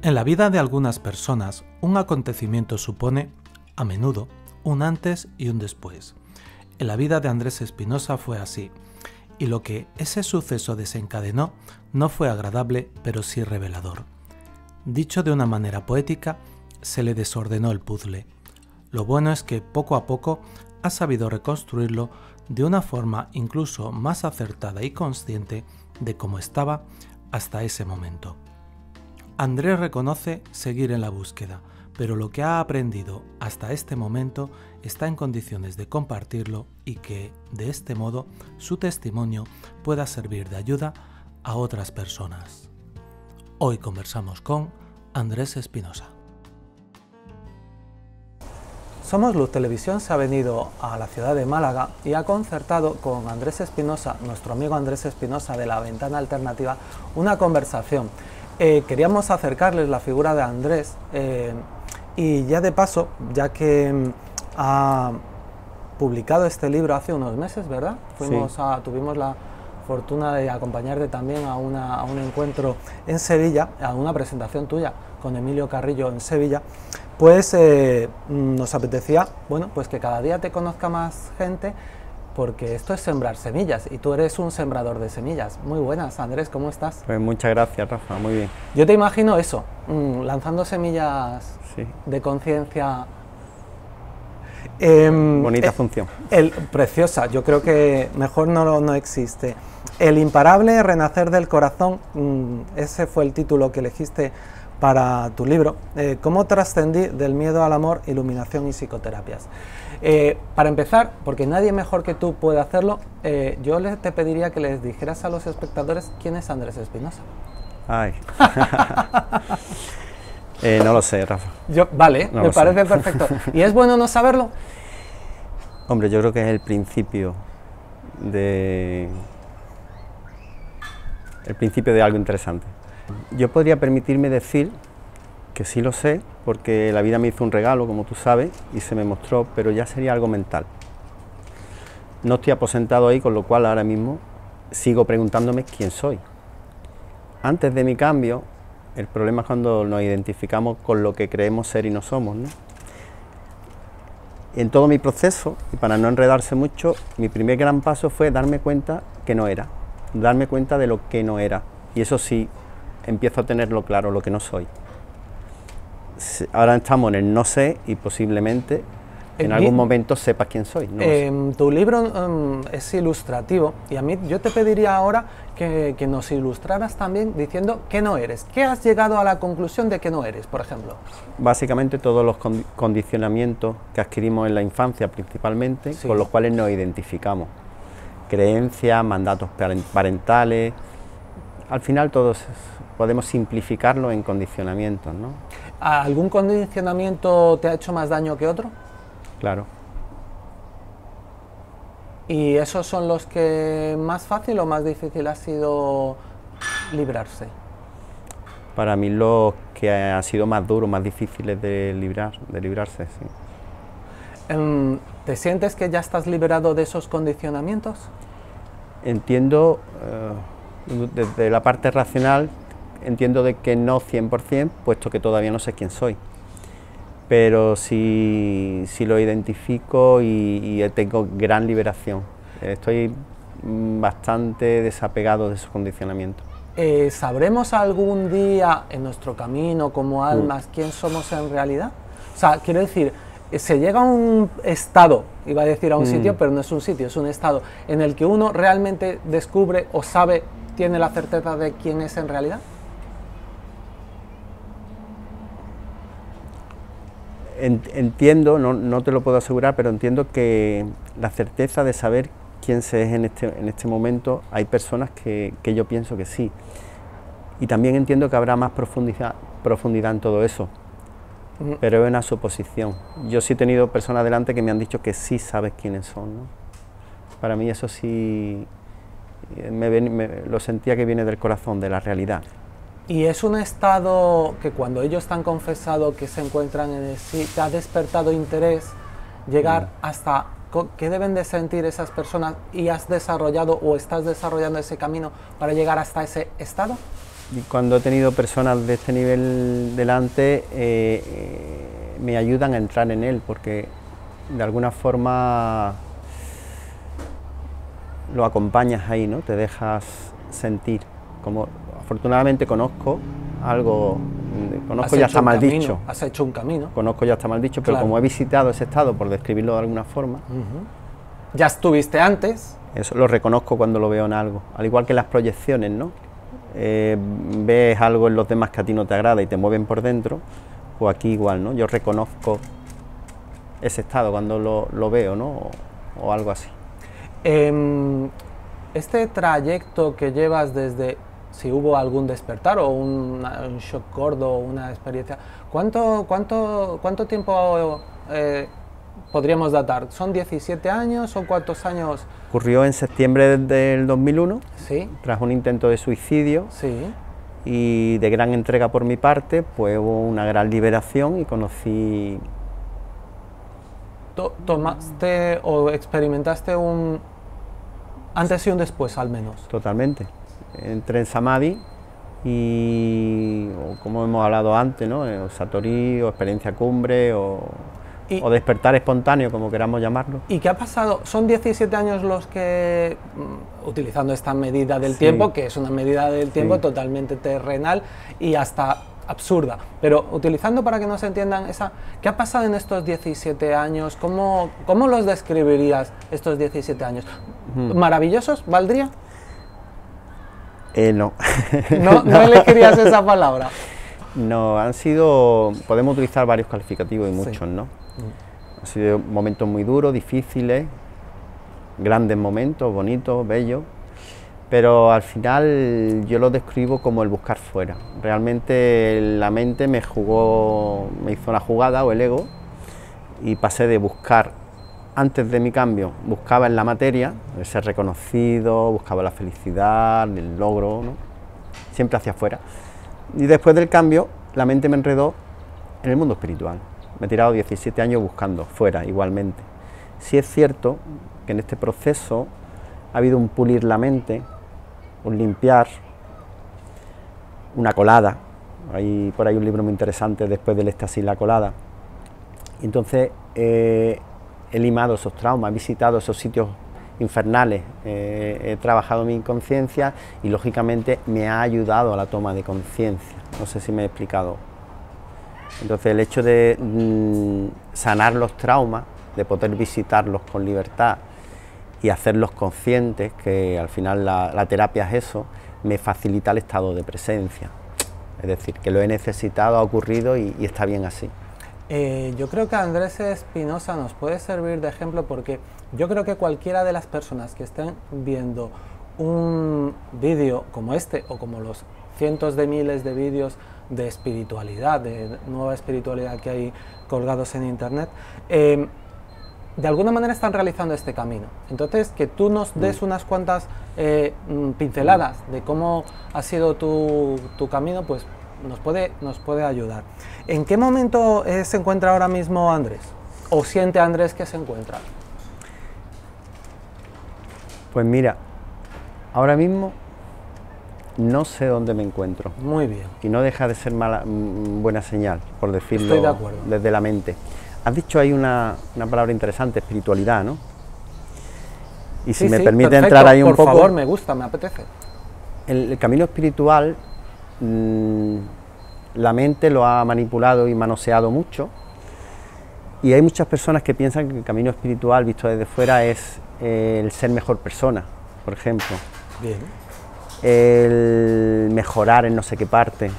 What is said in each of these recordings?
En la vida de algunas personas, un acontecimiento supone, a menudo, un antes y un después. En la vida de Andrés Espinosa fue así, y lo que ese suceso desencadenó no fue agradable, pero sí revelador. Dicho de una manera poética, se le desordenó el puzzle. Lo bueno es que poco a poco ha sabido reconstruirlo de una forma incluso más acertada y consciente de cómo estaba hasta ese momento. Andrés reconoce seguir en la búsqueda, pero lo que ha aprendido hasta este momento está en condiciones de compartirlo y que, de este modo, su testimonio pueda servir de ayuda a otras personas. Hoy conversamos con Andrés Espinosa. Somos Luz Televisión se ha venido a la ciudad de Málaga y ha concertado con Andrés Espinosa, nuestro amigo Andrés Espinosa de La Ventana Alternativa, una conversación. Queríamos acercarles la figura de Andrés y ya de paso, ya que ha publicado este libro hace unos meses, ¿verdad? Tuvimos la fortuna de acompañarte también a un encuentro en Sevilla, a una presentación tuya con Emilio Carrillo en Sevilla, pues nos apetecía, bueno, pues que cada día te conozca más gente, porque esto es sembrar semillas y tú eres un sembrador de semillas. Muy buenas, Andrés, ¿cómo estás? Pues muchas gracias, Rafa, muy bien. Yo te imagino eso, lanzando semillas de conciencia. Bonita función. Preciosa, yo creo que mejor no existe. El imparable renacer del corazón, ese fue el título que elegiste para tu libro. ¿Cómo trascendí del miedo al amor, iluminación y psicoterapias? Para empezar, porque nadie mejor que tú puede hacerlo, yo te pediría que les dijeras a los espectadores quién es Andrés Espinosa. Ay. No lo sé, Rafa. Vale, me parece perfecto. ¿Y es bueno no saberlo? Hombre, yo creo que es el principio de algo interesante. Yo podría permitirme decir que sí lo sé, porque la vida me hizo un regalo, como tú sabes, y se me mostró, pero ya sería algo mental. No estoy aposentado ahí, con lo cual ahora mismo sigo preguntándome quién soy. Antes de mi cambio, el problema es cuando nos identificamos con lo que creemos ser y no somos, ¿no? En todo mi proceso, y para no enredarse mucho, mi primer gran paso fue darme cuenta que no era, darme cuenta de lo que no era, y eso sí, empiezo a tenerlo claro, lo que no soy. Ahora estamos en el no sé y posiblemente en algún momento sepas quién soy. No tu libro es ilustrativo y a mí yo te pediría ahora que nos ilustraras también diciendo que no eres. ¿Qué has llegado a la conclusión de que no eres, por ejemplo? Básicamente todos los condicionamientos que adquirimos en la infancia principalmente, con los cuales nos identificamos. Creencias, mandatos parentales, al final todos podemos simplificarlo en condicionamientos, ¿no? ¿Algún condicionamiento te ha hecho más daño que otro? Claro. ¿Y esos son los que más fácil o más difícil ha sido librarse? Para mí los que han sido más duros, más difíciles de librarse, sí. ¿Te sientes que ya estás liberado de esos condicionamientos? Entiendo, desde la parte racional, entiendo de que no 100%, puesto que todavía no sé quién soy. Pero sí lo identifico y tengo gran liberación. Estoy bastante desapegado de esos condicionamientos. ¿Sabremos algún día en nuestro camino como almas quién somos en realidad? O sea, quiero decir, se llega a un estado, iba a decir a un sitio, pero no es un sitio, es un estado en el que uno realmente descubre o sabe, tiene la certeza de quién es en realidad. Entiendo, no te lo puedo asegurar, pero entiendo que la certeza de saber quién se es en este momento, hay personas que yo pienso que sí. Y también entiendo que habrá más profundidad en todo eso, pero es una suposición. Yo sí he tenido personas delante que me han dicho que sí sabes quiénes son, ¿no? Para mí eso sí, lo sentía que viene del corazón, de la realidad. Y es un estado que cuando ellos te han confesado que se encuentran en el sí, te ha despertado interés llegar hasta qué deben de sentir esas personas y has desarrollado o estás desarrollando ese camino para llegar hasta ese estado. Y cuando he tenido personas de este nivel delante, me ayudan a entrar en él, porque de alguna forma lo acompañas ahí, ¿no? Te dejas sentir. Como afortunadamente conozco algo, conozco ya está mal dicho. Has hecho un camino. Conozco ya está mal dicho, pero claro, como he visitado ese estado, por describirlo de alguna forma. Ya estuviste antes. Eso lo reconozco cuando lo veo en algo. Al igual que las proyecciones, ¿no? Ves algo en los demás que a ti no te agrada y te mueven por dentro, pues aquí igual, ¿no? Yo reconozco ese estado cuando lo veo, ¿no? O algo así. Este trayecto que llevas desde, si hubo algún despertar o un shock gordo, una experiencia, ¿cuánto tiempo podríamos datar? ¿Son 17 años? ¿Son cuántos años? Ocurrió en septiembre del 2001, ¿sí?, tras un intento de suicidio. Sí. Y de gran entrega por mi parte, pues hubo una gran liberación y conocí... ¿Tomaste o experimentaste un antes y un después, al menos? Totalmente. Entré en Samadhi y, como hemos hablado antes, ¿no? O Satori, o experiencia cumbre, o despertar espontáneo, como queramos llamarlo. ¿Y qué ha pasado? Son 17 años los que, utilizando esta medida del tiempo, que es una medida del tiempo totalmente terrenal y hasta absurda, pero utilizando para que nos entiendan ¿qué ha pasado en estos 17 años? ¿Cómo los describirías estos 17 años? ¿Maravillosos, valdría? No. ¿No elegirías esa palabra? No, han sido, podemos utilizar varios calificativos y muchos, ¿no? Han sido momentos muy duros, difíciles, grandes momentos, bonitos, bellos, pero al final yo lo describo como el buscar fuera. Realmente la mente me hizo la jugada, o el ego, y pasé de buscar, antes de mi cambio, buscaba en la materia, el ser reconocido, buscaba la felicidad, el logro, ¿no? Siempre hacia afuera. Y después del cambio, la mente me enredó en el mundo espiritual. Me he tirado 17 años buscando fuera, igualmente. Sí es cierto que en este proceso ha habido un pulir la mente, un limpiar, una colada. Hay por ahí un libro muy interesante, Después del éxtasis, la colada. Y entonces he limado esos traumas, he visitado esos sitios infernales, he trabajado mi inconsciencia y lógicamente me ha ayudado a la toma de conciencia. No sé si me he explicado. Entonces el hecho de sanar los traumas, de poder visitarlos con libertad y hacerlos conscientes, que al final la terapia es eso, me facilita el estado de presencia. Es decir, que lo he necesitado, ha ocurrido y está bien así. Yo creo que Andrés Espinosa nos puede servir de ejemplo, porque yo creo que cualquiera de las personas que estén viendo un vídeo como este, o como los cientos de miles de vídeos de espiritualidad, de nueva espiritualidad que hay colgados en internet, de alguna manera están realizando este camino. Entonces, que tú nos des unas cuantas pinceladas de cómo ha sido tu camino, pues nos puede ayudar. ¿En qué momento se encuentra ahora mismo Andrés? ¿O siente Andrés que se encuentra? Pues mira, ahora mismo no sé dónde me encuentro. Muy bien. Y no deja de ser buena señal, por decirlo. Estoy de acuerdo. Desde la mente. Has dicho ahí una palabra interesante, espiritualidad, ¿no? Y si me permite perfecto, entrar ahí un poco... Por favor, me gusta, me apetece. El camino espiritual, la mente lo ha manipulado y manoseado mucho, y hay muchas personas que piensan que el camino espiritual, visto desde fuera, es el ser mejor persona, por ejemplo. Bien. El mejorar en no sé qué parte.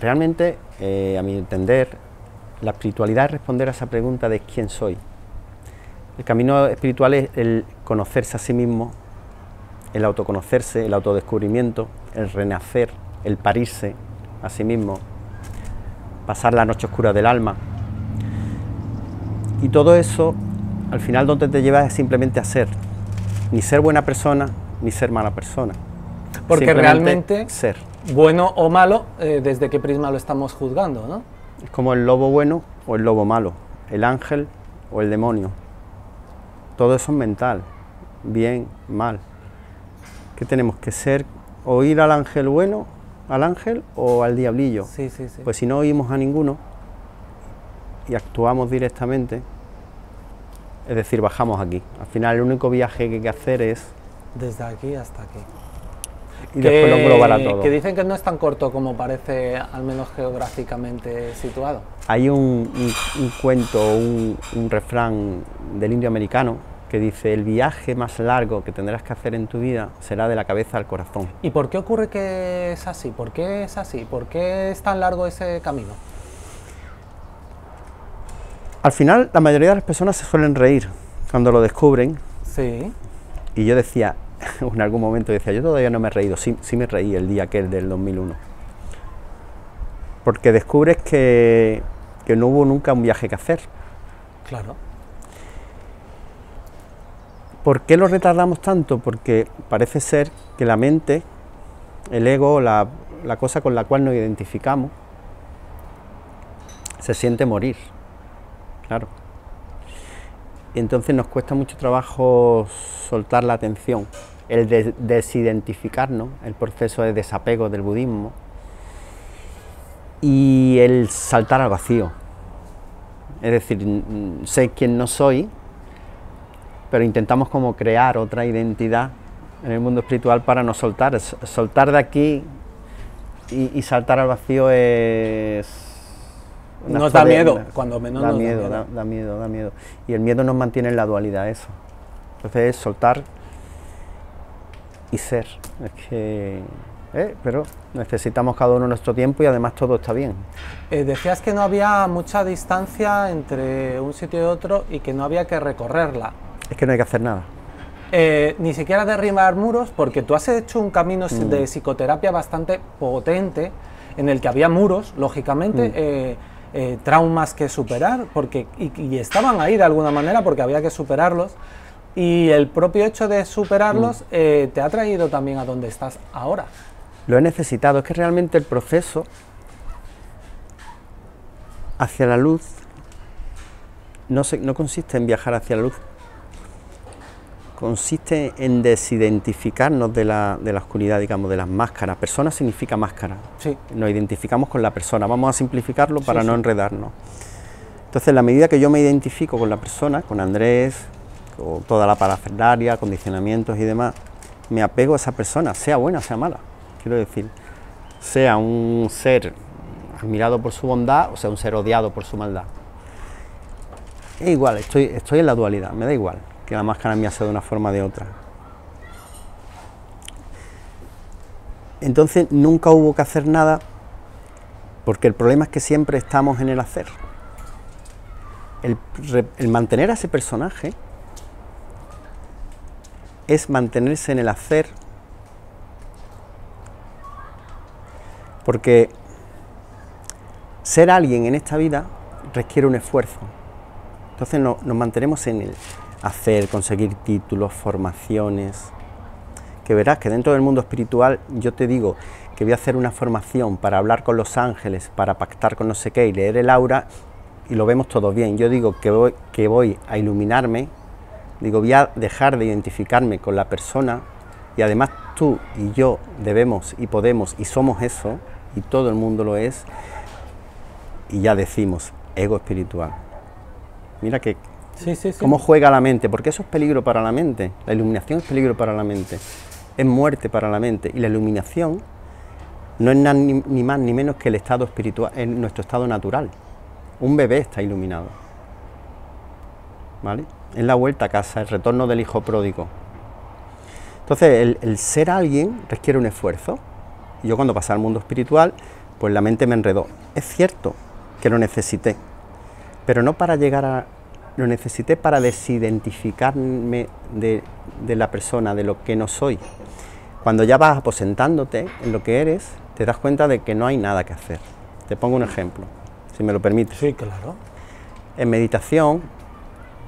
Realmente, a mi entender, la espiritualidad es responder a esa pregunta de quién soy. El camino espiritual es el conocerse a sí mismo, el autoconocerse, el autodescubrimiento, el renacer, el parirse a sí mismo, pasar la noche oscura del alma. Y todo eso, al final, donde te lleva es simplemente a ser. Ni ser buena persona, ni ser mala persona. Porque realmente, ser. Bueno o malo, ¿desde qué prisma lo estamos juzgando, no? Es como el lobo bueno o el lobo malo, el ángel o el demonio. Todo eso es mental, bien, mal. ¿Qué tenemos que ser? O ir al ángel bueno al ángel o al diablillo. Sí, sí, sí. Pues si no oímos a ninguno y actuamos directamente, es decir, bajamos aquí. Al final el único viaje que hay que hacer es... Desde aquí hasta aquí. Y después lo englobará todo. Que dicen que no es tan corto como parece, al menos geográficamente situado. Hay un cuento, un refrán del indio americano que dice: el viaje más largo que tendrás que hacer en tu vida será de la cabeza al corazón. ¿Y por qué ocurre que es así? ¿Por qué es así? ¿Por qué es tan largo ese camino? Al final, la mayoría de las personas se suelen reír cuando lo descubren. Sí. Y yo decía, en algún momento decía, yo todavía no me he reído. Sí me reí el día aquel del 2001. Porque descubres que no hubo nunca un viaje que hacer. Claro. ¿Por qué lo retardamos tanto? Porque parece ser que la mente, el ego, la cosa con la cual nos identificamos, se siente morir. Claro. Y entonces nos cuesta mucho trabajo soltar la atención, el desidentificarnos, el proceso de desapego del budismo, y el saltar al vacío. Es decir, sé quién no soy, pero intentamos como crear otra identidad en el mundo espiritual para no soltar. Soltar de aquí y saltar al vacío es... Nos da miedo, cuando menos da nos miedo, da miedo. Y el miedo nos mantiene en la dualidad, eso. Entonces es soltar y ser. Es que... pero necesitamos cada uno nuestro tiempo y además todo está bien. Decías que no había mucha distancia entre un sitio y otro y que no había que recorrerla. Es que no hay que hacer nada. Ni siquiera derribar muros, porque tú has hecho un camino de psicoterapia bastante potente, en el que había muros, lógicamente, traumas que superar, y estaban ahí de alguna manera porque había que superarlos, y el propio hecho de superarlos te ha traído también a donde estás ahora. Lo he necesitado, es que realmente el proceso hacia la luz no consiste en viajar hacia la luz, consiste en desidentificarnos de la oscuridad, digamos, de las máscaras. Persona significa máscara. Sí. Nos identificamos con la persona. Vamos a simplificarlo para no enredarnos. Entonces, en la medida que yo me identifico con la persona, con Andrés, con toda la parafernalia, condicionamientos y demás, me apego a esa persona, sea buena, sea mala. Quiero decir, sea un ser admirado por su bondad o sea un ser odiado por su maldad. Es igual, estoy en la dualidad, me da igual que la máscara mía sea de una forma o de otra. Entonces nunca hubo que hacer nada, porque el problema es que siempre estamos en el hacer. El mantener a ese personaje es mantenerse en el hacer, porque ser alguien en esta vida requiere un esfuerzo. Entonces nos mantenemos en el hacer, conseguir títulos, formaciones, que verás que dentro del mundo espiritual yo te digo que voy a hacer una formación para hablar con los ángeles, para pactar con no sé qué y leer el aura, y lo vemos todo bien. Yo digo que voy a iluminarme, digo voy a dejar de identificarme con la persona, y además tú y yo debemos y podemos y somos eso, y todo el mundo lo es, y ya decimos ego espiritual. Mira que cómo juega la mente, porque eso es peligro para la mente. La iluminación es peligro para la mente, es muerte para la mente, y la iluminación no es ni más ni menos que el estado espiritual, es nuestro estado natural. Un bebé está iluminado, ¿vale? Es la vuelta a casa, el retorno del hijo pródigo. Entonces el ser alguien requiere un esfuerzo. Y yo cuando pasé al mundo espiritual, pues la mente me enredó. Es cierto que lo necesité, pero no para llegar a... Lo necesité para desidentificarme de la persona, de lo que no soy. Cuando ya vas aposentándote en lo que eres, te das cuenta de que no hay nada que hacer. Te pongo un ejemplo, si me lo permites. Sí, claro. En meditación,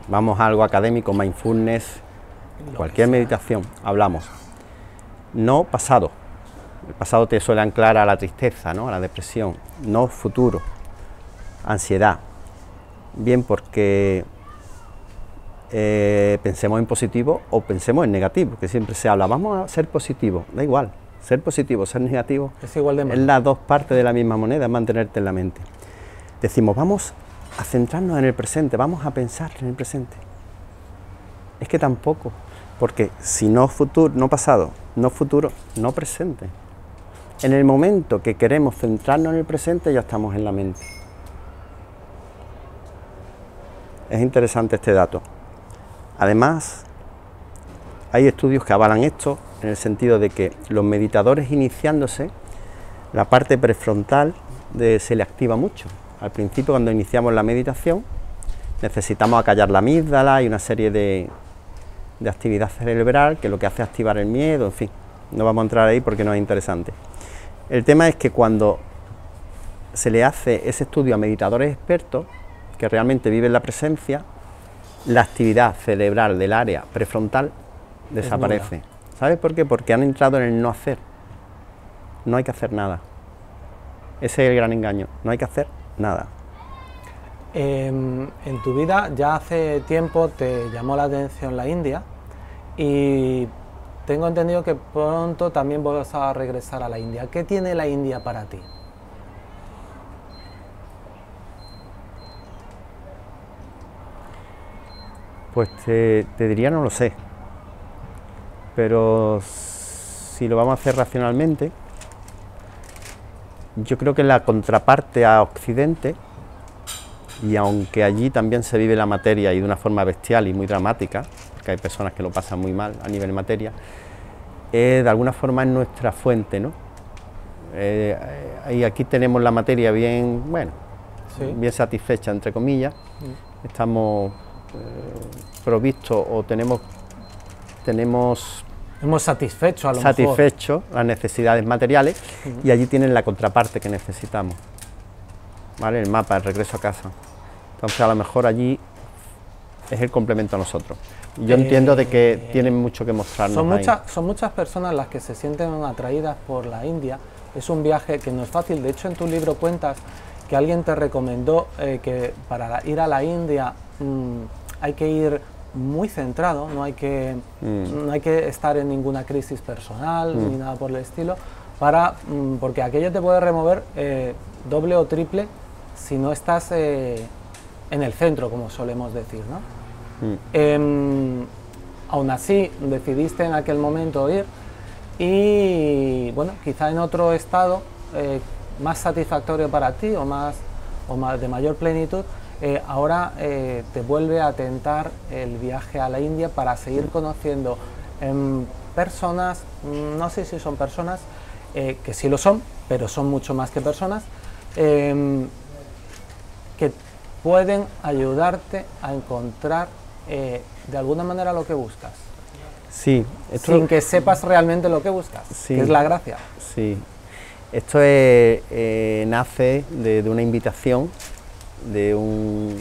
vamos a algo académico, mindfulness, cualquier meditación, hablamos. No pasado. El pasado te suele anclar a la tristeza, ¿no? A la depresión. No futuro. Ansiedad. Bien, porque pensemos en positivo o pensemos en negativo, que siempre se habla, vamos a ser positivos, da igual, Ser positivo, ser negativo, es igual de malo. Es las dos partes de la misma moneda, es mantenerte en la mente. Decimos, vamos a centrarnos en el presente, vamos a pensar en el presente. Es que tampoco, porque si no futuro, no pasado, no futuro, no presente. En el momento que queremos centrarnos en el presente, ya estamos en la mente. Es interesante este dato. Además, hay estudios que avalan esto, en el sentido de que los meditadores iniciándose, la parte prefrontal se le activa mucho. Al principio, cuando iniciamos la meditación, necesitamos acallar la amígdala y una serie de actividad cerebral que lo que hace es activar el miedo, en fin, no vamos a entrar ahí porque no es interesante. El tema es que cuando se le hace ese estudio a meditadores expertos, que realmente viven la presencia, la actividad cerebral del área prefrontal desaparece. ¿Sabes por qué? Porque han entrado en el no hacer. No hay que hacer nada. Ese es el gran engaño, no hay que hacer nada. En tu vida ya hace tiempo te llamó la atención la India y tengo entendido que pronto también vas a regresar a la India. ¿Qué tiene la India para ti? Pues te diría no lo sé, pero si lo vamos a hacer racionalmente, yo creo que la contraparte a Occidente, y aunque allí también se vive la materia y de una forma bestial y muy dramática, porque hay personas que lo pasan muy mal a nivel materia, de alguna forma es nuestra fuente, ¿no? Y aquí tenemos la materia bien, bueno, sí, bien satisfecha, entre comillas, estamos provistos o hemos satisfecho a lo mejor las necesidades materiales, y allí tienen la contraparte que necesitamos, ¿vale? El mapa, el regreso a casa. Entonces a lo mejor allí es el complemento a nosotros. Yo entiendo de que tienen mucho que mostrarnos. Son muchas personas las que se sienten atraídas por la India. Es un viaje que no es fácil. De hecho, en tu libro cuentas que alguien te recomendó que para ir a la India hay que ir muy centrado, no hay que estar en ninguna crisis personal ni nada por el estilo, porque aquello te puede remover doble o triple si no estás en el centro, como solemos decir, ¿no? Aún así, decidiste en aquel momento ir y, bueno, quizá en otro estado más satisfactorio para ti o más de mayor plenitud, ahora te vuelve a tentar el viaje a la India para seguir conociendo personas, no sé si son personas, que sí lo son, pero son mucho más que personas, que pueden ayudarte a encontrar de alguna manera lo que buscas. Sí. Sin que sepas realmente lo que buscas, sí, que es la gracia. Sí. Esto nace de una invitación de un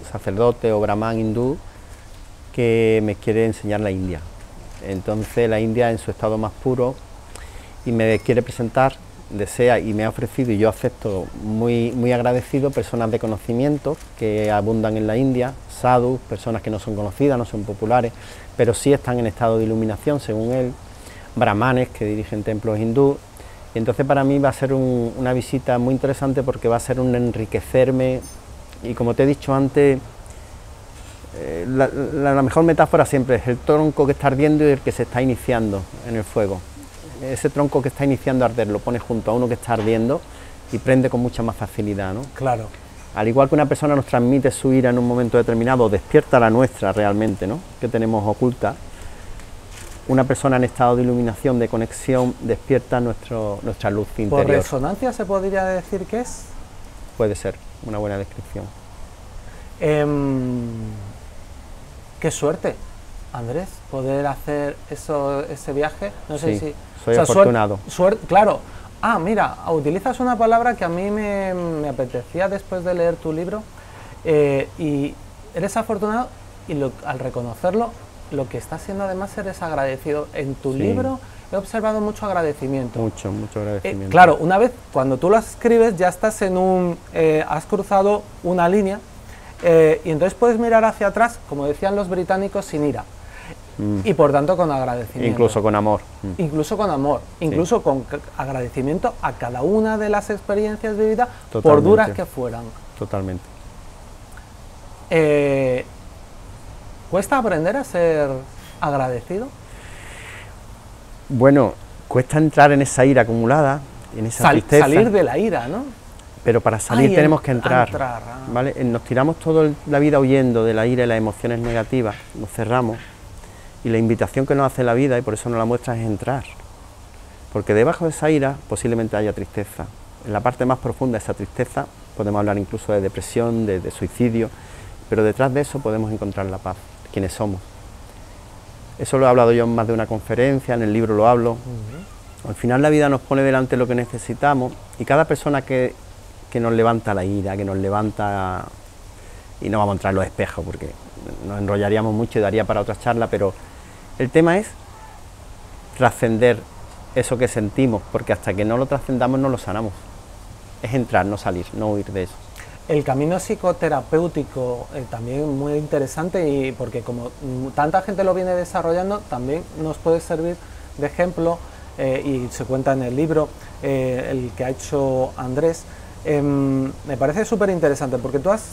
sacerdote o brahman hindú que me quiere enseñar la India. Entonces la India en su estado más puro, y me quiere presentar, desea y me ha ofrecido, y yo acepto muy agradecido, personas de conocimiento que abundan en la India, sadhus, personas que no son conocidas, no son populares, pero sí están en estado de iluminación según él, brahmanes que dirigen templos hindúes. Y entonces para mí va a ser una visita muy interesante, porque va a ser un enriquecerme, y como te he dicho antes, la mejor metáfora siempre es el tronco que está ardiendo y el que se está iniciando en el fuego. Ese tronco que está iniciando a arder lo pones junto a uno que está ardiendo y prende con mucha más facilidad, ¿no? Claro. Al igual que una persona nos transmite su ira en un momento determinado, despierta la nuestra realmente, ¿no?, que tenemos oculta, una persona en estado de iluminación, de conexión, despierta nuestra luz interior. ¿Por resonancia se podría decir que es? Puede ser una buena descripción. Qué suerte, Andrés, poder hacer ese viaje. No sé si soy afortunado. Claro. Ah, mira, utilizas una palabra que a mí me apetecía después de leer tu libro, y eres afortunado, y al reconocerlo, lo que está haciendo además eres agradecido. En tu libro he observado mucho agradecimiento. Mucho agradecimiento. Claro, una vez cuando tú lo escribes ya estás has cruzado una línea, y entonces puedes mirar hacia atrás, como decían los británicos, sin ira. y por tanto con agradecimiento. Incluso con amor. Incluso con amor, incluso sí. con agradecimiento a cada una de las experiencias de vida, Totalmente. por duras que fueran. Totalmente. ¿Cuesta aprender a ser agradecido? Bueno, cuesta entrar en esa ira acumulada, en esa tristeza. Salir de la ira, ¿no? Pero para salir tenemos que entrar, ah. ¿vale? Nos tiramos toda la vida huyendo de la ira y las emociones negativas, nos cerramos, y la invitación que nos hace la vida, y por eso nos la muestra, es entrar. Porque debajo de esa ira posiblemente haya tristeza. En la parte más profunda de esa tristeza podemos hablar incluso de depresión, de suicidio, pero detrás de eso podemos encontrar la paz, quienes somos. Eso lo he hablado yo en más de una conferencia, en el libro lo hablo. Al final la vida nos pone delante lo que necesitamos, y cada persona que nos levanta la ira, que nos levanta, y no vamos a entrar en los espejos porque nos enrollaríamos mucho y daría para otra charla, pero el tema es trascender eso que sentimos, porque hasta que no lo trascendamos no lo sanamos. Es entrar, no salir, no huir de eso. El camino psicoterapéutico también muy interesante, y porque como tanta gente lo viene desarrollando, también nos puede servir de ejemplo, y se cuenta en el libro el que ha hecho Andrés. Me parece súper interesante porque tú has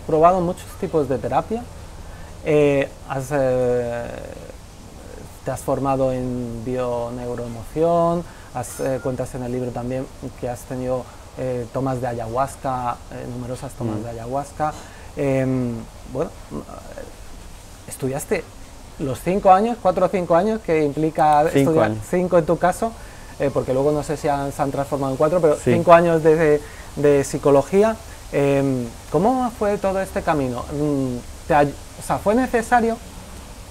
probado muchos tipos de terapia, te has formado en bioneuroemoción, cuentas en el libro también que has tenido tomas de ayahuasca, numerosas tomas de ayahuasca. Bueno, estudiaste los 5 años, 4 o 5 años, que implica estudiar 5 en tu caso, porque luego no sé si se han transformado en 4, pero 5 años de psicología. ¿Cómo fue todo este camino? O sea, ¿fue necesario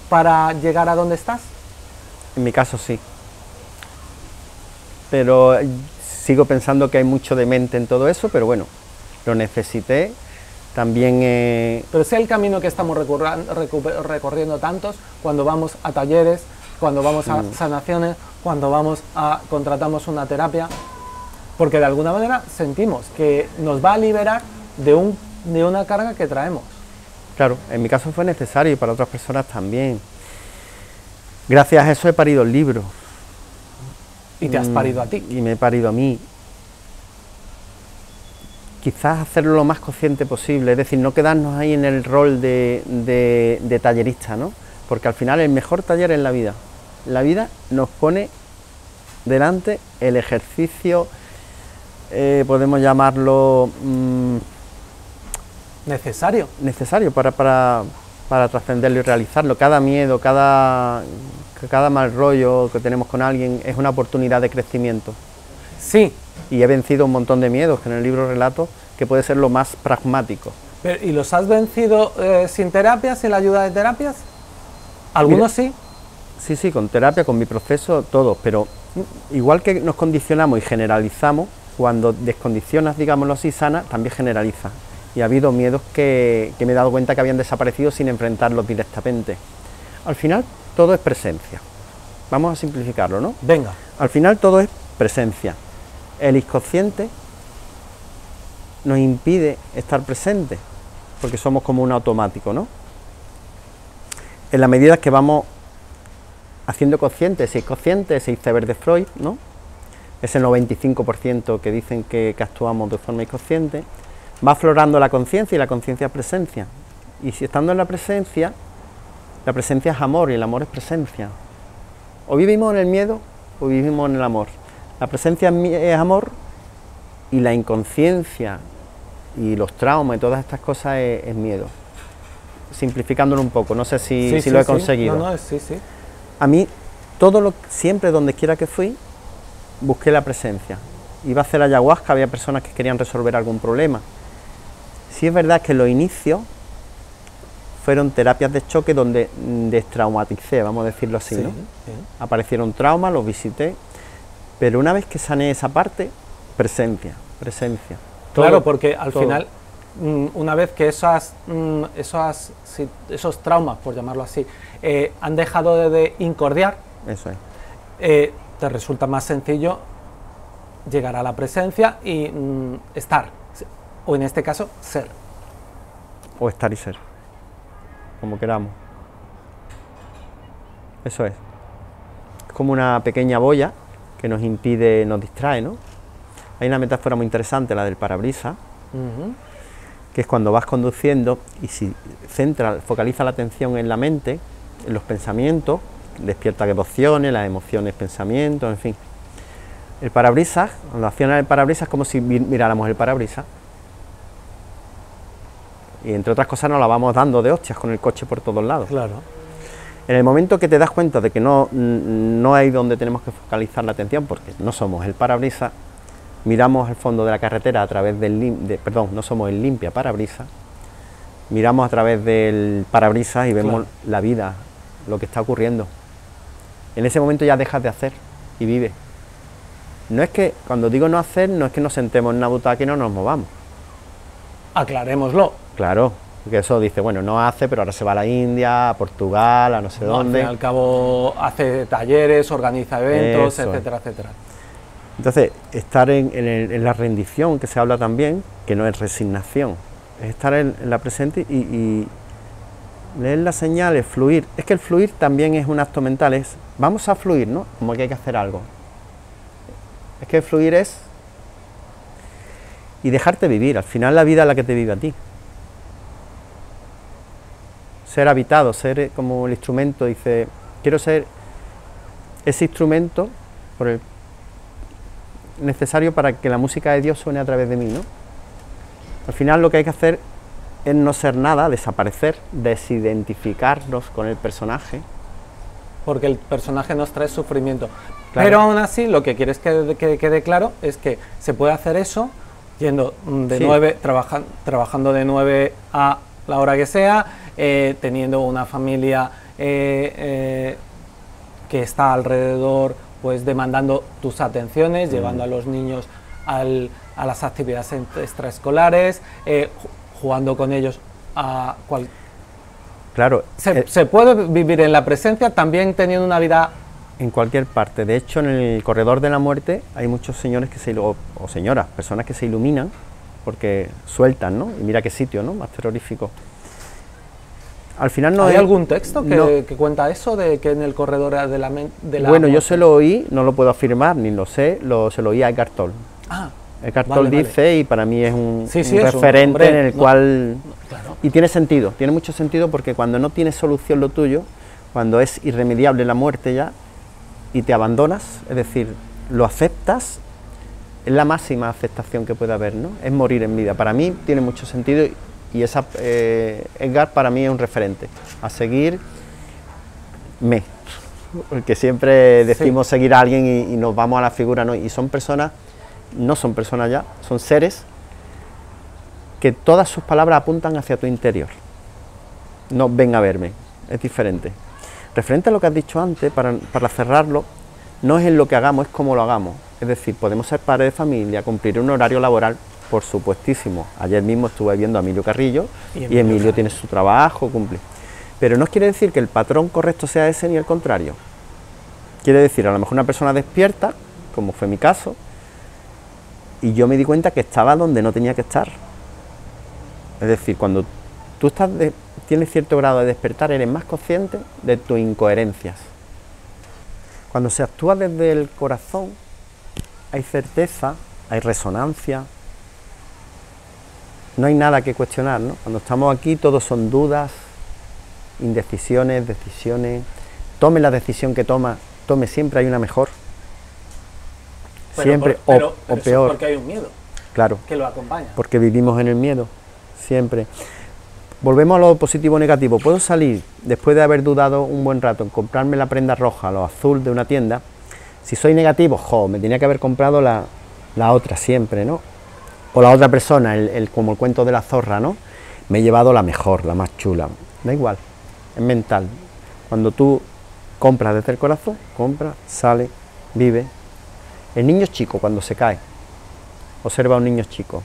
para llegar a donde estás? En mi caso sí, pero sigo pensando que hay mucho de mente en todo eso, pero bueno, lo necesité. También... Pero es el camino que estamos recorriendo tantos cuando vamos a talleres, cuando vamos a sanaciones, cuando contratamos una terapia, porque de alguna manera sentimos que nos va a liberar de una carga que traemos. Claro, en mi caso fue necesario y para otras personas también. Gracias a eso he parido el libro. Y te has parido a ti. Y me he parido a mí. Quizás hacerlo lo más consciente posible, es decir, no quedarnos ahí en el rol de tallerista, ¿no? Porque al final el mejor taller es la vida. La vida nos pone delante el ejercicio, podemos llamarlo... necesario. Necesario para trascenderlo y realizarlo. Cada miedo, cada mal rollo que tenemos con alguien es una oportunidad de crecimiento. Sí. Y he vencido un montón de miedos, que en el libro relato que puede ser lo más pragmático. ¿Y los has vencido sin terapia, sin la ayuda de terapias? ¿Algunos sí? Sí, con terapia, con mi proceso, todos, pero igual que nos condicionamos y generalizamos, cuando descondicionas, digámoslo así, sana, también generaliza. Y ha habido miedos que me he dado cuenta que habían desaparecido sin enfrentarlos directamente. Al final, todo es presencia. Vamos a simplificarlo, ¿no? Venga. Al final, todo es presencia. El inconsciente nos impide estar presente, porque somos como un automático, ¿no? En la medida que vamos haciendo consciente ese iceberg de Freud, ¿no? Ese 95% que dicen que actuamos de forma inconsciente, va aflorando la conciencia, y la conciencia es presencia. Y si estando en la presencia es amor, y el amor es presencia. O vivimos en el miedo, o vivimos en el amor. La presencia es amor, y la inconsciencia, y los traumas, y todas estas cosas es miedo. Simplificándolo un poco, no sé si lo he conseguido. Sí. A mí, siempre donde quiera que fui, busqué la presencia. Iba a hacer ayahuasca, había personas que querían resolver algún problema. Sí es verdad que los inicios fueron terapias de choque donde destraumaticé, vamos a decirlo así, ¿no? Aparecieron traumas, los visité, pero una vez que sané esa parte, presencia. Claro, porque al final, una vez que esos traumas, por llamarlo así, han dejado de incordiar, eso es. Te resulta más sencillo llegar a la presencia y estar, o en este caso, ser. O estar y ser, como queramos. Eso es. Es como una pequeña boya que nos impide, nos distrae, ¿no? Hay una metáfora muy interesante, la del parabrisas, que es cuando vas conduciendo y si focaliza la atención en la mente, en los pensamientos, despierta emociones, las emociones, pensamientos, en fin. El parabrisas, cuando acciona el parabrisas es como si miráramos el parabrisas. Y entre otras cosas nos la vamos dando de hostias con el coche por todos lados. Claro. En el momento que te das cuenta de que no hay donde tenemos que focalizar la atención, porque no somos el parabrisas, miramos al fondo de la carretera a través no somos el limpia parabrisas, miramos a través del parabrisas y vemos la vida, lo que está ocurriendo. En ese momento ya dejas de hacer y vives. No es que, cuando digo no hacer, no es que nos sentemos en una butaca y no nos movamos. Aclarémoslo. Claro, porque eso dice, bueno, no hace, pero ahora se va a la India, a Portugal, a no sé dónde. Al fin y al cabo hace talleres, organiza eventos, Eso etcétera, etcétera. Entonces, estar en la rendición, que se habla también, que no es resignación, es estar en la presente y leer las señales, fluir. Es que el fluir también es un acto mental, vamos a fluir, ¿no? Como que hay que hacer algo. Es que fluir es y dejarte vivir, al final la vida es la que te vive a ti. Ser habitado, ser como el instrumento, dice, quiero ser ese instrumento necesario para que la música de Dios suene a través de mí, ¿no? Al final lo que hay que hacer es no ser nada, desaparecer, desidentificarnos con el personaje. Porque el personaje nos trae sufrimiento. Claro. Pero aún así, lo que quieres que quede claro es que se puede hacer eso yendo de 9, trabajando de 9 a la hora que sea, teniendo una familia que está alrededor, pues demandando tus atenciones, llevando a los niños a las actividades extraescolares, jugando con ellos a Claro. Se puede vivir en la presencia también teniendo una vida en cualquier parte. De hecho, en el corredor de la muerte hay muchos señores o señoras, personas que se iluminan porque sueltan, ¿no? Y mira qué sitio, ¿no? Más terrorífico. Al final no ¿Hay algún texto que cuenta eso, de que en el corredor de la bueno, muerte? yo se lo oí, no lo puedo afirmar, ni lo sé, se lo oí a Eckhart Tolle. Eckhart Tolle dice, y para mí es un referente en el cual... Claro. Y tiene sentido, tiene mucho sentido, porque cuando no tienes solución lo tuyo, cuando es irremediable la muerte ya, y te abandonas, es decir, lo aceptas, es la máxima aceptación que puede haber, ¿no? Es morir en vida. Para mí tiene mucho sentido, y Edgar para mí es un referente a seguir, porque siempre decimos seguir a alguien y nos vamos a la figura, ¿no? Y son personas, no son personas ya, son seres que todas sus palabras apuntan hacia tu interior. No ven a verme, es diferente. Referente a lo que has dicho antes, para cerrarlo, no es en lo que hagamos, es cómo lo hagamos. Es decir, podemos ser padres de familia, cumplir un horario laboral, por supuestísimo. Ayer mismo estuve viendo a Emilio Carrillo y Emilio tiene su trabajo, cumple. Pero no quiere decir que el patrón correcto sea ese ni el contrario. Quiere decir, a lo mejor una persona despierta, como fue mi caso, y yo me di cuenta que estaba donde no tenía que estar. Es decir, cuando tú tienes cierto grado de despertar, eres más consciente de tus incoherencias. Cuando se actúa desde el corazón, hay certeza, hay resonancia, no hay nada que cuestionar, ¿no? Cuando estamos aquí, todo son dudas, indecisiones, decisiones. Tome la decisión que tome siempre hay una mejor. Siempre, o peor. Porque hay un miedo. Claro. Que lo acompaña. Porque vivimos en el miedo, siempre. Volvemos a lo positivo o negativo. Puedo salir, después de haber dudado un buen rato, en comprarme la prenda roja o azul de una tienda. Si soy negativo, me tenía que haber comprado la otra siempre, ¿no? O la otra persona, como el cuento de la zorra, ¿no? Me he llevado la mejor, la más chula. Da igual, es mental. Cuando tú compras desde el corazón, compra, sale, vive. El niño chico, cuando se cae, observa a un niño chico.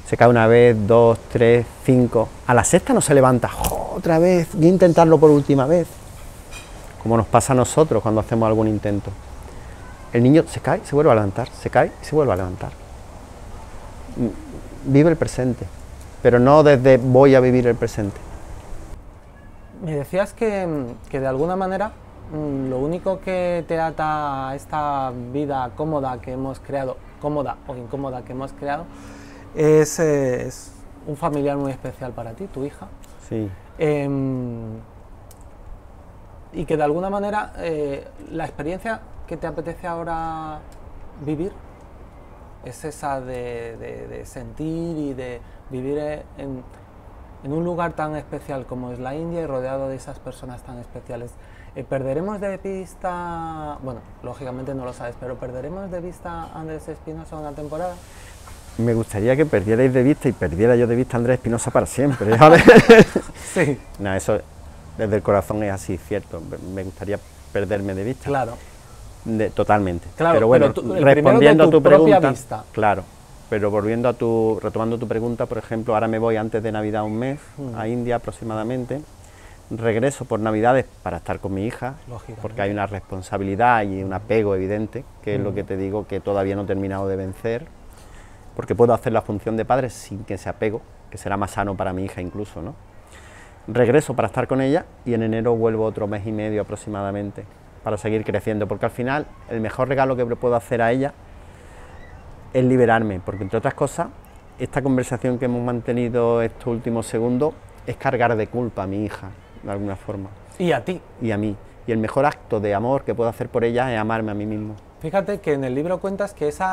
Se cae una vez, 2, 3, 5. A la sexta no se levanta. Otra vez, voy a intentarlo por última vez. Como nos pasa a nosotros cuando hacemos algún intento. El niño se cae, se vuelve a levantar, se cae y se vuelve a levantar. Vive el presente, pero no desde voy a vivir el presente. Me decías que de alguna manera lo único que te ata a esta vida cómoda que hemos creado, cómoda o incómoda que hemos creado, es un familiar muy especial para ti, tu hija. Sí. Y que de alguna manera la experiencia que te apetece ahora vivir es esa de sentir y de vivir en un lugar tan especial como es la India y rodeado de esas personas tan especiales. ¿Perderemos de vista, bueno, lógicamente no lo sabes, pero perderemos de vista a Andrés Espinosa una temporada? Me gustaría que perdierais de vista y perdiera yo de vista a Andrés Espinosa para siempre. Sí. No, eso desde el corazón es así, cierto. Me gustaría perderme de vista. Claro. Totalmente. Claro, pero bueno, respondiendo a tu pregunta, vista. Claro, pero retomando tu pregunta, por ejemplo, ahora me voy antes de Navidad un mes a India aproximadamente. Regreso por Navidades para estar con mi hija, porque hay una responsabilidad y un apego evidente, que es lo que te digo que todavía no he terminado de vencer, porque puedo hacer la función de padre sin que ese apego, que será más sano para mi hija incluso, ¿no? Regreso para estar con ella y en enero vuelvo otro mes y medio aproximadamente para seguir creciendo, porque al final el mejor regalo que le puedo hacer a ella es liberarme, porque entre otras cosas, esta conversación que hemos mantenido estos últimos segundos es cargar de culpa a mi hija, de alguna forma. Y a ti. Y a mí. Y el mejor acto de amor que puedo hacer por ella es amarme a mí mismo. Fíjate que en el libro cuentas que ese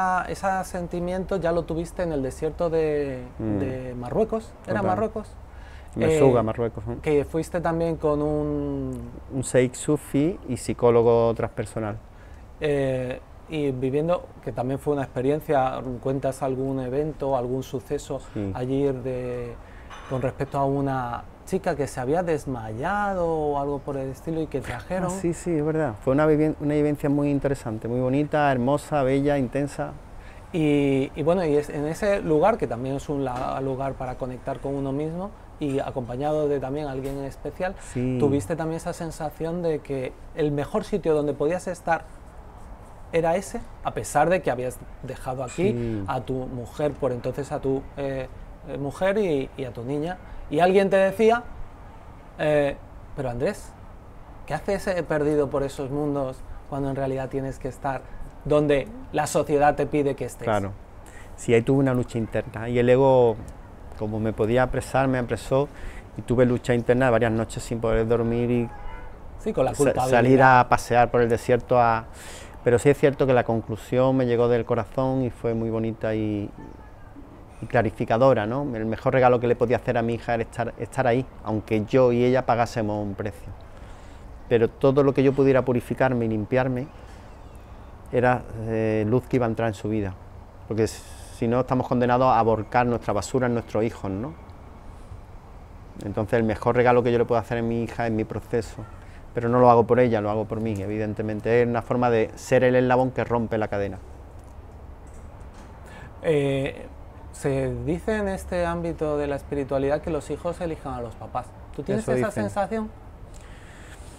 sentimiento ya lo tuviste en el desierto de Marruecos. ¿Era Marruecos? Mesuga, Marruecos. Que fuiste también con un sheikh sufi y psicólogo transpersonal. Y viviendo, que también fue una experiencia, ¿cuentas algún evento, algún suceso allí con respecto a una chica que se había desmayado o algo por el estilo y que trajeron? Sí, es verdad. Fue una vivencia muy interesante, muy bonita, hermosa, bella, intensa. Y bueno, y en ese lugar, que también es un lugar para conectar con uno mismo y acompañado de también alguien en especial, tuviste también esa sensación de que el mejor sitio donde podías estar era ese, a pesar de que habías dejado aquí a tu mujer, por entonces a tu mujer y a tu niña, y alguien te decía, pero Andrés, ¿qué haces perdido por esos mundos cuando en realidad tienes que estar donde la sociedad te pide que estés? Claro, sí, ahí tuve una lucha interna y el ego, como me podía apresar, me apresó y tuve lucha interna varias noches sin poder dormir y con la culpabilidad. Salir a pasear por el desierto. Pero sí es cierto que la conclusión me llegó del corazón y fue muy bonita y clarificadora, ¿no? El mejor regalo que le podía hacer a mi hija era estar ahí, aunque yo y ella pagásemos un precio. Pero todo lo que yo pudiera purificarme y limpiarme era luz que iba a entrar en su vida, porque si no estamos condenados a volcar nuestra basura en nuestros hijos, ¿no? Entonces el mejor regalo que yo le puedo hacer a mi hija es mi proceso, pero no lo hago por ella, lo hago por mí, evidentemente. Es una forma de ser el eslabón que rompe la cadena. Se dice en este ámbito de la espiritualidad que los hijos elijan a los papás. ¿Tú tienes esa sensación?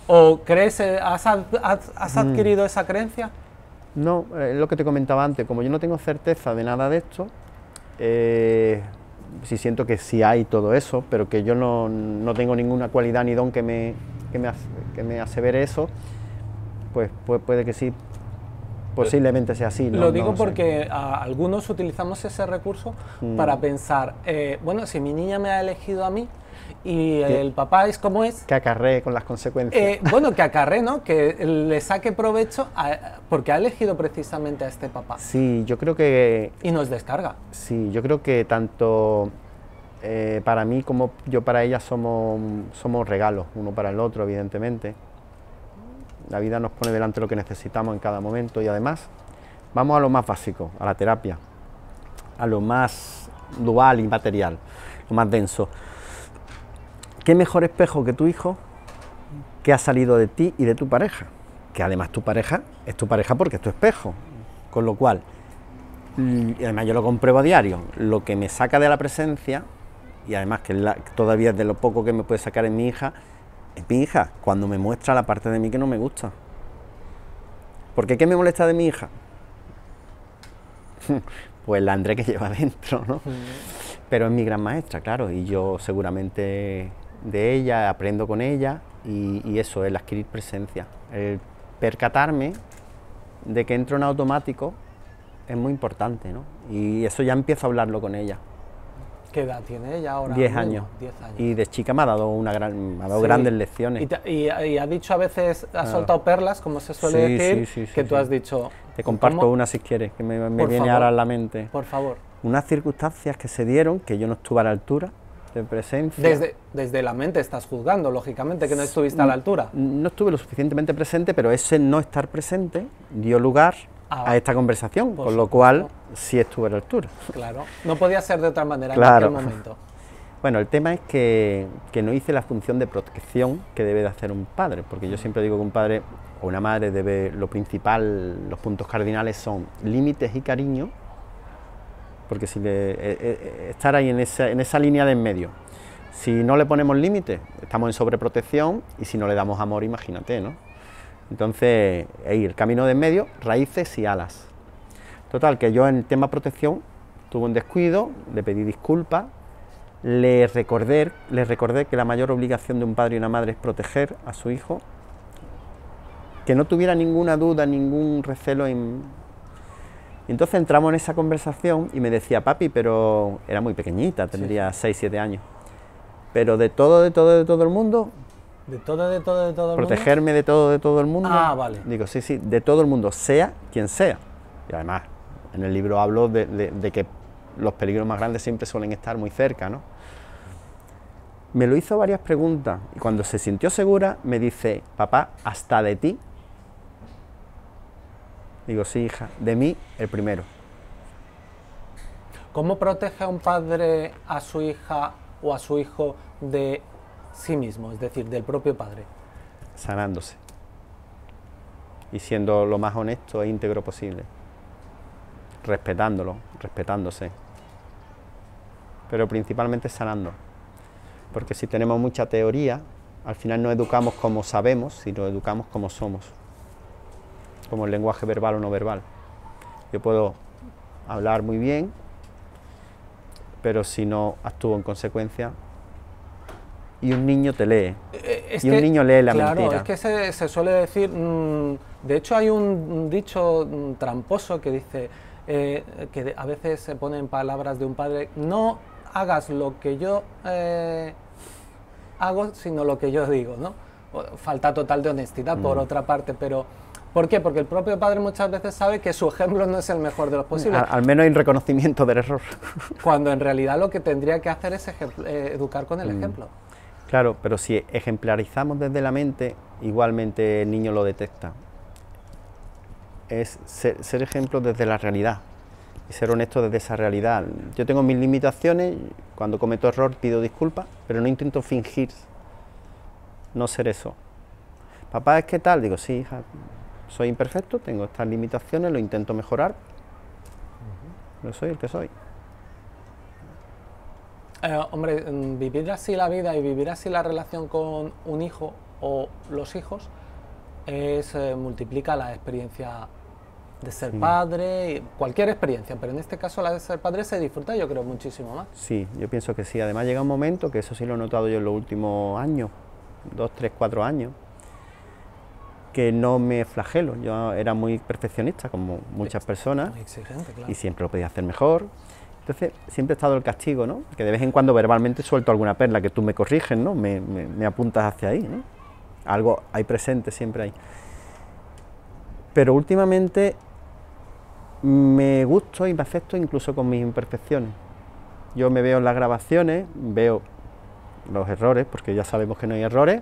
¿O crees, has adquirido esa creencia? No, es lo que te comentaba antes, como yo no tengo certeza de nada de esto, sí siento que sí hay todo eso, pero que yo no tengo ninguna cualidad ni don que me asevere eso, pues puede que sí, posiblemente sea así. Lo digo porque algunos utilizamos ese recurso para pensar, bueno, si mi niña me ha elegido a mí y el papá es como es... Que acarree con las consecuencias. Bueno, que acarree, ¿no? Que le saque provecho porque ha elegido precisamente a este papá. Sí, yo creo que... Y nos descarga. Sí, yo creo que tanto para mí como yo para ella somos regalos, uno para el otro, evidentemente. La vida nos pone delante lo que necesitamos en cada momento y además vamos a lo más básico, a la terapia, a lo más dual y material, lo más denso. ¿Qué mejor espejo que tu hijo que ha salido de ti y de tu pareja? Que además tu pareja es tu pareja porque es tu espejo, con lo cual, y además yo lo compruebo a diario, lo que me saca de la presencia, y además que todavía es de lo poco que me puede sacar en mi hija, es mi hija, cuando me muestra la parte de mí que no me gusta. ¿Por qué? ¿Qué me molesta de mi hija? Pues la André que lleva dentro, ¿no? Pero es mi gran maestra, claro, y yo seguramente de ella aprendo con ella, y eso, el adquirir presencia, el percatarme de que entro en automático es muy importante, ¿no? Y eso ya empiezo a hablarlo con ella. ¿Qué edad tiene ella ahora? 10 años. 10 años. Y de chica me ha dado grandes lecciones. Y ha dicho a veces, ha soltado perlas, como se suele decir, que tú has dicho... Te comparto una si quieres, que me viene favor, ahora a la mente. Por favor. Unas circunstancias que se dieron, que yo no estuve a la altura de presencia. Desde la mente estás juzgando, lógicamente, que no estuviste a la altura. No estuve lo suficientemente presente, pero ese no estar presente dio lugar a esta conversación, con lo cual sí estuve a la altura. Claro, no podía ser de otra manera claro. En aquel momento. Bueno, el tema es que no hice la función de protección que debe de hacer un padre, porque yo siempre digo que un padre o una madre debe, lo principal, los puntos cardinales son límites y cariño, porque si estar ahí en esa línea de en medio, si no le ponemos límites, estamos en sobreprotección, y si no le damos amor, imagínate, ¿no? Entonces, ahí el camino de en medio, raíces y alas. Total, que yo en el tema protección tuve un descuido, le pedí disculpas, le recordé que la mayor obligación de un padre y una madre es proteger a su hijo, que no tuviera ninguna duda, ningún recelo en... Y entonces entramos en esa conversación y me decía, papi, pero era muy pequeñita, tendría 6, 7 años, pero de todo el mundo... ¿De todo el mundo? Protegerme de todo el mundo. Ah, vale. Digo, sí, de todo el mundo, sea quien sea. Y además, en el libro hablo de que los peligros más grandes siempre suelen estar muy cerca, ¿no? Me lo hizo varias preguntas y cuando se sintió segura me dice, papá, ¿hasta de ti? Digo, sí, hija, de mí el primero. ¿Cómo protege a un padre a su hija o a su hijo de sí mismo, es decir, del propio padre? Sanándose y siendo lo más honesto e íntegro posible, respetándose, pero principalmente sanando, porque si tenemos mucha teoría, al final no educamos como sabemos, sino educamos como somos, como el lenguaje verbal o no verbal. Yo puedo hablar muy bien, pero si no actúo en consecuencia, y un niño te lee, un niño lee la mentira. Claro, es que se suele decir, de hecho hay un dicho tramposo que dice, que a veces se pone en palabras de un padre, no hagas lo que yo hago, sino lo que yo digo, ¿no? Falta total de honestidad por otra parte, pero ¿por qué? Porque el propio padre muchas veces sabe que su ejemplo no es el mejor de los posibles. Al menos hay un reconocimiento del error. Cuando en realidad lo que tendría que hacer es educar con el ejemplo. Claro, pero si ejemplarizamos desde la mente, igualmente el niño lo detecta. Es ser ejemplo desde la realidad y ser honesto desde esa realidad. Yo tengo mis limitaciones, cuando cometo error pido disculpas, pero no intento fingir no ser eso. Papá, ¿es qué tal? Digo, sí, hija, soy imperfecto, tengo estas limitaciones, lo intento mejorar, pero soy el que soy. Hombre, vivir así la vida y vivir así la relación con un hijo o los hijos multiplica la experiencia de ser padre, cualquier experiencia, pero en este caso la de ser padre se disfruta, yo creo, muchísimo más. Sí, yo pienso que sí. Además llega un momento, que eso sí lo he notado yo en los últimos años, 2, 3, 4 años, que no me flagelo. Yo era muy perfeccionista, como muchas personas, muy exigente, claro. Y siempre lo podía hacer mejor. Entonces siempre ha estado el castigo, ¿no? Que de vez en cuando verbalmente suelto alguna perla que tú me corriges, ¿no? Me apuntas hacia ahí, ¿no? Algo hay presente, siempre hay. Pero últimamente me gusto y me acepto incluso con mis imperfecciones. Yo me veo en las grabaciones, veo los errores, porque ya sabemos que no hay errores,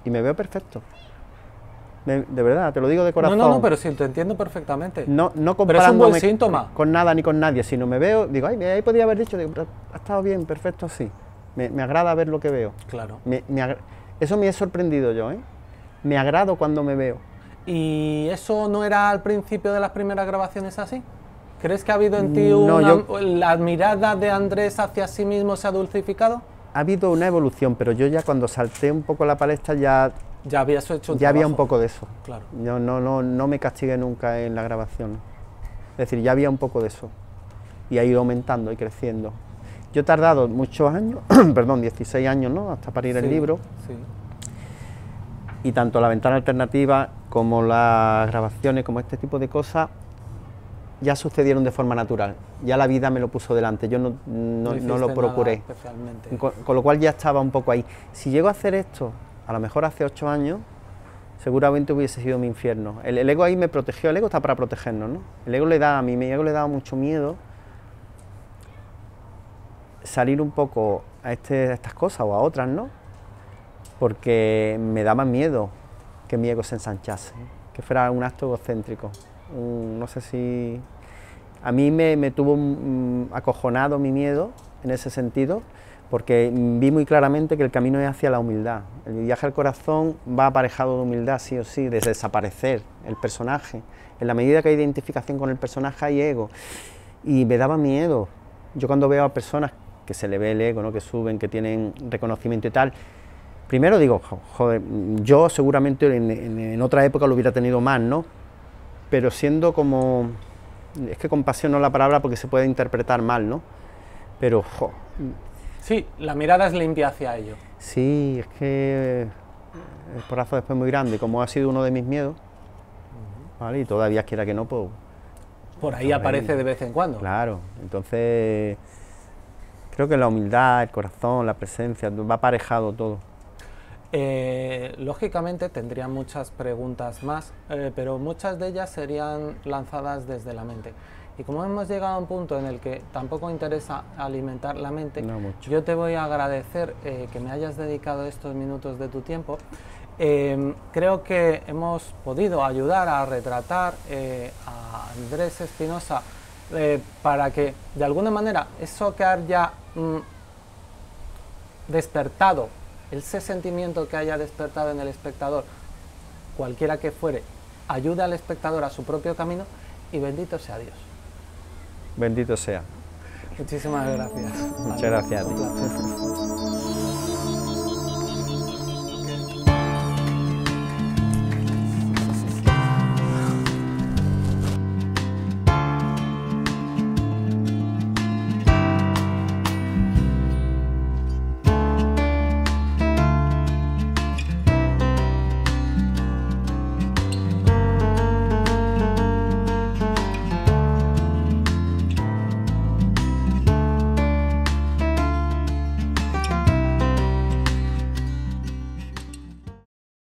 y me veo perfecto. De verdad, te lo digo de corazón. No, pero sí, te entiendo perfectamente. No comparándome pero es un buen síntoma. Con nada ni con nadie, sino me veo, digo, ay, ahí podría haber dicho, digo, ha estado bien, perfecto así. Me agrada ver lo que veo. Claro. Eso me he sorprendido yo, ¿eh? Me agrado cuando me veo. ¿Y eso no era al principio de las primeras grabaciones así? ¿Crees que ha habido en ti la mirada de Andrés hacia sí mismo se ha dulcificado? Ha habido una evolución, pero yo ya cuando salté un poco la palestra ya habías hecho un ya trabajo. Había un poco de eso. Claro. No me castigué nunca en la grabación. Es decir, ya había un poco de eso. Y ha ido aumentando y creciendo. Yo he tardado muchos años, perdón, 16 años, ¿no? Hasta parir el libro. Sí. Y tanto la ventana alternativa como las grabaciones, como este tipo de cosas, ya sucedieron de forma natural. Ya la vida me lo puso delante, yo no lo procuré. Con lo cual ya estaba un poco ahí. Si llego a hacer esto, a lo mejor hace 8 años, seguramente hubiese sido mi infierno. El ego ahí me protegió, el ego está para protegernos, ¿no? A mi ego le daba mucho miedo salir un poco a estas cosas o a otras, ¿no? Porque me daba miedo que mi ego se ensanchase, que fuera un acto egocéntrico. No sé si... A mí me tuvo acojonado mi miedo en ese sentido, porque vi muy claramente que el camino es hacia la humildad. El viaje al corazón va aparejado de humildad, sí o sí, de desaparecer el personaje. En la medida que hay identificación con el personaje hay ego. Y me daba miedo. Yo cuando veo a personas que se le ve el ego, ¿no?, que suben, que tienen reconocimiento y tal, primero digo, joder, yo seguramente en otra época lo hubiera tenido más, ¿no? Pero siendo como... Es que compasión no es la palabra porque se puede interpretar mal, ¿no? Pero, sí, la mirada es limpia hacia ello. Sí, es que el porrazo después es muy grande, como ha sido uno de mis miedos, ¿vale? Y todavía quiera que no, pues... Por ahí aparece de vez en cuando. Claro, entonces creo que la humildad, el corazón, la presencia, va aparejado todo. Lógicamente tendría muchas preguntas más, pero muchas de ellas serían lanzadas desde la mente. Y como hemos llegado a un punto en el que tampoco interesa alimentar la mente, yo te voy a agradecer que me hayas dedicado estos minutos de tu tiempo. Creo que hemos podido ayudar a retratar a Andrés Espinosa para que de alguna manera eso que haya despertado, ese sentimiento que haya despertado en el espectador, cualquiera que fuere, ayude al espectador a su propio camino, y bendito sea Dios. Bendito sea. Muchísimas gracias. Muchas gracias a ti.